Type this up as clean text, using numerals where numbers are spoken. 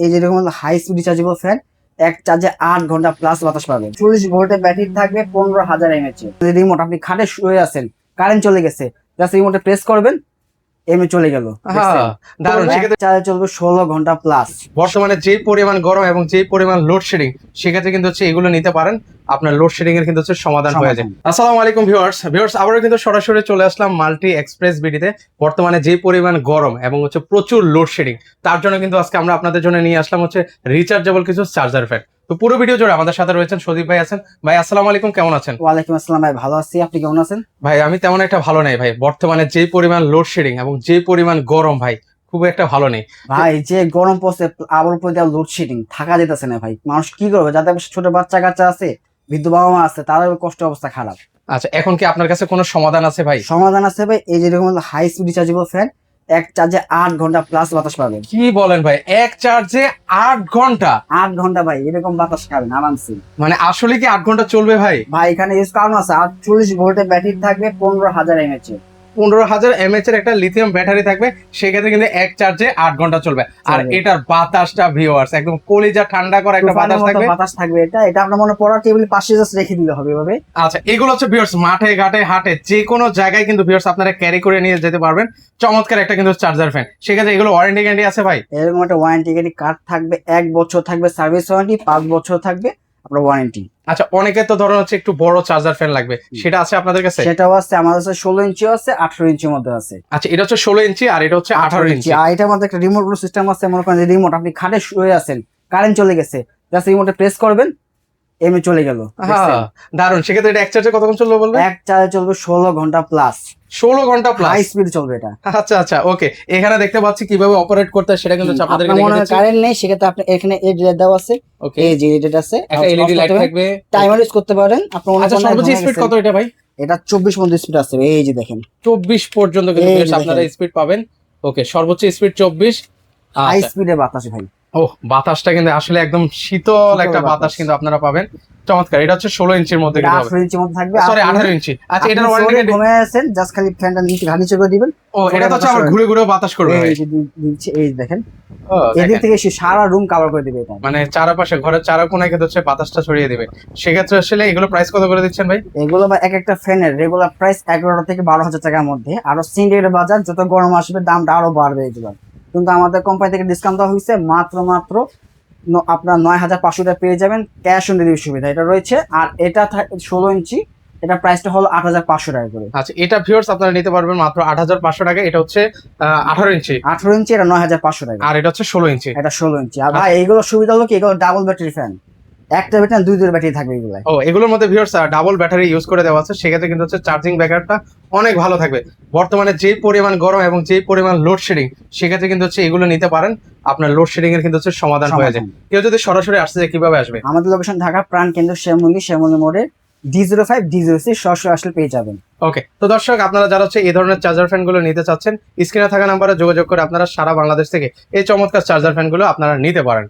এই যেরকম high speed rechargeable fan, এক চার্জে 8 ঘন্টা প্লাস বাতাস পাবেন। 40 ভোল্টের ব্যাটারি থাকবে, 15,000 mAh এর। রিমোট আপনি খাটে শুয়ে আছেন, কারেন্ট চলে গেছে, জাস্ট রিমোটে প্রেস করবেন, এমনি চলে গেল। দারুণ। সেক্ষেত্রে চার্জে চলবে 16 ঘন্টা প্লাস। বর্তমানে যে পরিমাণ গরম এবং যে পরিমাণ লোডশেডিং, সেক্ষেত্রে কিন্তু হচ্ছে এগুলো নিতে পারেন, আপনার লোডশেডিং এর কিন্তু হচ্ছে সমাধান হয়ে যায়। আসসালামু আলাইকুম ভিউয়ার্স, আবারও কিন্তু সরাসরি চলে আসলাম মাল্টি এক্সপ্রেস বিডিতে। বর্তমানে যে পরিমাণ গরম এবং হচ্ছে প্রচুর লোডশেডিং, তার জন্য কিন্তু আজকে আমরা আপনাদের জন্য নিয়ে আসলাম হচ্ছে রিচার্জেবল কিছু চার্জার ফ্যান। তো পুরো ভিডিও জুড়ে আমাদের সাথে রয়েছেন সদীপ ভাই আছেন। ভাই আসসালামু আলাইকুম, কেমন আছেন? ওয়ালাইকুম আসসালাম ভাই, ভালো আছি, আপনি কেমন আছেন? ভাই আমি তেমন একটা ভালো নেই ভাই, বর্তমানে যে পরিমাণ লোডশেডিং এবং যে পরিমাণ গরম ভাই, খুব একটা ভালো নেই ভাই। যে গরম পড়ছে, আবার উপর দিয়ে লোডশেডিং, থাকা যেতেছে না ভাই। মানুষ কি করবে? যাদের ছোট বাচ্চা কাচ্চা আছে, বৃদ্ধ বাবা মা আছে, তাদের কষ্ট অবস্থা খারাপ। আচ্ছা, এখন কি আপনার কাছে কোনো সমাধান আছে ভাই? সমাধান আছে ভাই। এই যেরকম হাই স্পিড রিচার্জেবল ফ্যান, এক চার্জে 8 ঘন্টা প্লাস বাতাস পাবেন। কি বলেন ভাই, এক চার্জে 8 ঘন্টা? 8 ঘন্টা ভাই, এরকম বাতাস খাবেন আরামসে। মানে আসলে কি 8 ঘন্টা চলবে ভাই? ভাই এখানে ইউজ কারণ আছে। 48 ভোল্টের ব্যাটারি থাকবে, 15,000 mAh। 15,000 mAh এর একটা লিথিয়াম ব্যাটারি থাকবে, সেক্ষেত্রে কিন্তু এক চার্জে 8 ঘন্টা চলবে। আর এটার বাতাসটা ভিউয়ার্স একদম কলিজা ঠান্ডা করা একটা বাতাস থাকবে। বাতাস থাকবে, এটা আপনার মনে পড়ার টেবিলের পাশে জাস্ট রেখে দিলে হবে এভাবে। আচ্ছা, এগুলো হচ্ছে ভিউয়ার্স মাঠে ঘাটে হাটে যে কোনো জায়গায় কিন্তু ভিউয়ার্স আপনারা ক্যারি করে নিয়ে যেতে পারবেন। চমৎকার একটা কিন্তু চার্জার ফ্যান। সেক্ষেত্রে এগুলো ওয়ারেন্টি গ্যারান্টি আছে ভাই? এরকম একটা ওয়ারেন্টি কার্ড থাকবে, 1 বছর থাকবে সার্ভিস ওয়ারেন্টি, 5 বছর থাকবে আপনার ওয়ারেন্টি। আচ্ছা, অনেকে তো ধরুন হচ্ছে একটু বড় চার্জার ফ্যান লাগবে, সেটা আছে আপনাদের কাছে? সেটাও আছে, আমাদের কাছে 16 ইঞ্চি আছে, 18 ইঞ্চির মধ্যে আছে। আচ্ছা, এটা হচ্ছে 16 ইঞ্চি আর এটা হচ্ছে 18 ইঞ্চি। আর এটার মধ্যে একটা রিমোট সিস্টেম আছে। মনে করেন রিমোট আপনি খাটে শুয়ে আছেন, কারেন্ট চলে গেছে, জাস্ট রিমোটে প্রেস করবেন, এমনি চলে গেল। দারুন। সেক্ষেত্রে এটা এক চার্জে কতক্ষণ চলবে বলবেন? এক চার্জে চলবে 16 ঘন্টা প্লাস। 16 ঘন্টা প্লাস হাই স্পিড চলবে এটা। আচ্ছা, ওকে। এখানে দেখতে পাচ্ছি কিভাবে অপারেট করতে হয়, সেটা কিন্তু আপনাদের আপনার মনে হয় কারেন্ট নেই, সেক্ষেত্রে আপনি এখানে এই যে দেওয়া আছে, ওকে, এই যে এটা আছে, একটা এলইডি লাইট থাকবে, টাইমার ইউজ করতে পারেন। আপনার মনে আচ্ছা, সর্বোচ্চ স্পিড কত এটা ভাই? এটা 24 পর্যন্ত স্পিড আছে, এই যে দেখেন 24 পর্যন্ত কিন্তু আপনারা স্পিড পাবেন। ওকে, সর্বোচ্চ স্পিড 24। হাই স্পিডে বাতাস ভাই। ও, বাতাসটা কিন্তু আসলে একদম শীতল একটা বাতাস কিন্তু আপনারা পাবেন। চমৎকার। এটা হচ্ছে 16 ইঞ্চির মধ্যে কিন্তু হবে। 18 ইঞ্চির মধ্যে থাকবে, সরি 18 ইঞ্চি। আচ্ছা, এটার ওয়ারেন্টি ওয়ারেন্টি ঘুমিয়ে আছেন, জাস্ট খালি ফ্যানটা নিচে করে দিবেন। ও, এটা তো হচ্ছে আবার ঘুরে ঘুরে বাতাস করবে ভাই। এই যে দিচ্ছে, এই দেখেন এদিক থেকে এসে সারা রুম কভার করে দিবে এটা। মানে চারপাশে ঘরের চারকোনায় কিন্তু হচ্ছে বাতাসটা ছড়িয়ে দিবে। সেক্ষেত্রে আসলে এগুলো প্রাইস কত করে দিচ্ছেন ভাই? এগুলো বা এক একটা ফ্যানের রেগুলার প্রাইস 11 থেকে 12,000 টাকার মধ্যে। আরো সিন্ডিকেট বাজার, যত গরম আসবে দামটা আরো বাড়বে এগুলো। কিন্তু আমাদের কোম্পানি থেকে ডিসকাউন্ট দেওয়া হয়েছে মাত্র আপনার 9,500 টাকা পেয়ে যাবেন, ক্যাশ অন ডেলিভারি সুবিধা এটা রয়েছে। আর এটা 16 ইঞ্চি, এটা প্রাইসটা হলো 8,500 টাকা করে। আচ্ছা, এটা ভিউয়ার্স আপনারা নিতে পারবেন মাত্র 8,500 টাকা। এটা হচ্ছে 18 ইঞ্চি। 18 ইঞ্চি এটা 9,500 টাকা। আর এটা হচ্ছে 16 ইঞ্চি। এটা 16 ইঞ্চি। আর ভাই এইগুলো সুবিধা হলো কি, এগুলো ডাবল ব্যাটারি ফ্যান, একটা ব্যাটারি দুই ব্যাটারি থাকবে এগুলো। ও, এগুলোর মধ্যে ভিউয়ার্স ডাবল ব্যাটারি ইউজ করে দেওয়া আছে, সেক্ষেত্রে কিন্তু হচ্ছে চার্জিং ব্যাকআপটা অনেক ভালো থাকবে। বর্তমানে যে পরিমাণ গরম এবং যে পরিমাণ লোডশেডিং, সেক্ষেত্রে কিন্তু হচ্ছে এগুলো নিতে পারেন, আপনার লোডশেডিং এর কিন্তু হচ্ছে সমাধান হয়ে যায়। কেউ যদি সরাসরি আসতে চায় কিভাবে আসবে? আমাদের লোকেশন ঢাকা প্রাণ কেন্দ্র শ্যামলী মোড়ে D05 D06 সরাসরি আসলে পেয়ে যাবেন। ওকে, তো দর্শক আপনারা যারা হচ্ছে এই ধরনের চার্জার ফ্যান গুলো নিতে চাচ্ছেন, স্ক্রিনে থাকা নাম্বারে যোগাযোগ করে আপনারা সারা বাংলাদেশ থেকে এই চমৎকার চার্জার ফ্যান গুলো আপনারা নিতে পারেন।